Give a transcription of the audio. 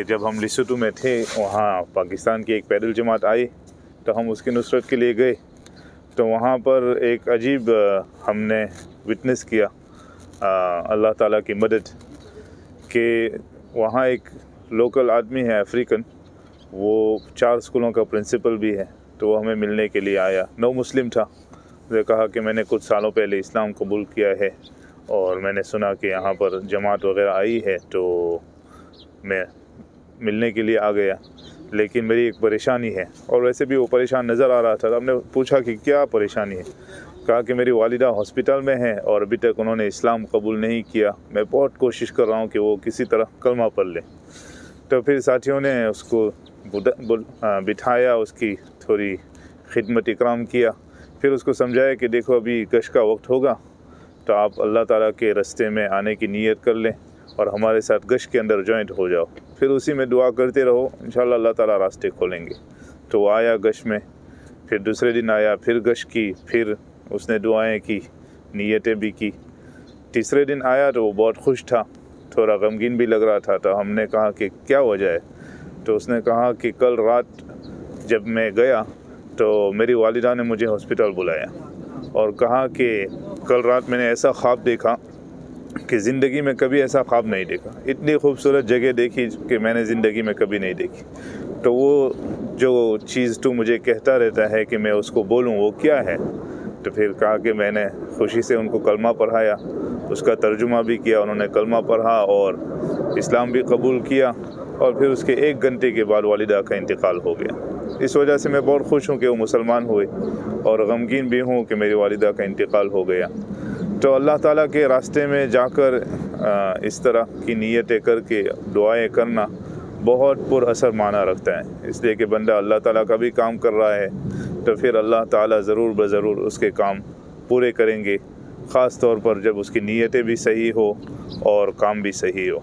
जब हम लिसुटू में थे वहाँ पाकिस्तान की एक पैदल जमात आई तो हम उसकी नुसरत के लिए गए। तो वहाँ पर एक अजीब हमने विटनेस किया अल्लाह ताला की मदद कि वहाँ एक लोकल आदमी है अफ्रीकन, वो 4 स्कूलों का प्रिंसिपल भी है। तो वो हमें मिलने के लिए आया। नौ मुस्लिम था। उसने कहा कि मैंने कुछ सालों पहले इस्लाम कबूल किया है और मैंने सुना कि यहाँ पर जमात वगैरह आई है, तो मैं मिलने के लिए आ गया। लेकिन मेरी एक परेशानी है, और वैसे भी वो परेशान नज़र आ रहा था। तो हमने पूछा कि क्या परेशानी है। कहा कि मेरी वालिदा हॉस्पिटल में है और अभी तक उन्होंने इस्लाम कबूल नहीं किया। मैं बहुत कोशिश कर रहा हूँ कि वो किसी तरह कलमा पढ़ ले। तो फिर साथियों ने उसको बिठाया, उसकी थोड़ी खिदमत इकराम किया, फिर उसको समझाया कि देखो अभी गश का वक्त होगा, तो आप अल्लाह ताला के रास्ते में आने की नीयत कर लें और हमारे साथ गश के अंदर जॉइंट हो जाओ। फिर उसी में दुआ करते रहो, इंशाअल्लाह अल्लाह ताला रास्ते खोलेंगे। तो वो आया गश में, फिर दूसरे दिन आया, फिर गश की, फिर उसने दुआएं की, नीयतें भी की। तीसरे दिन आया तो वो बहुत खुश था, थोड़ा गमगीन भी लग रहा था। तो हमने कहा कि क्या वजह है। तो उसने कहा कि कल रात जब मैं गया तो मेरी वालिदा ने मुझे हॉस्पिटल बुलाया और कहा कि कल रात मैंने ऐसा ख्वाब देखा कि ज़िंदगी में कभी ऐसा ख्वाब नहीं देखा। इतनी खूबसूरत जगह देखी कि मैंने ज़िंदगी में कभी नहीं देखी। तो वो जो चीज़ तू मुझे कहता रहता है कि मैं उसको बोलूँ, वो क्या है। तो फिर कहा कि मैंने खुशी से उनको कलमा पढ़ाया, उसका तर्जुमा भी किया। उन्होंने कलमा पढ़ा और इस्लाम भी कबूल किया, और फिर उसके 1 घंटे के बाद वालिदा का इंतकाल हो गया। इस वजह से मैं बहुत खुश हूँ कि वो मुसलमान हुए, और गमगीन भी हूँ कि मेरी वालिदा का इंतकाल हो गया। तो अल्लाह ताला के रास्ते में जाकर इस तरह की नीयतें करके दुआएं करना बहुत पुरअसर माना रखता है। इसलिए कि बंदा अल्लाह ताला का भी काम कर रहा है, तो फिर अल्लाह ताला ज़रूर ज़रूर उसके काम पूरे करेंगे, ख़ास तौर पर जब उसकी नीयतें भी सही हो और काम भी सही हो।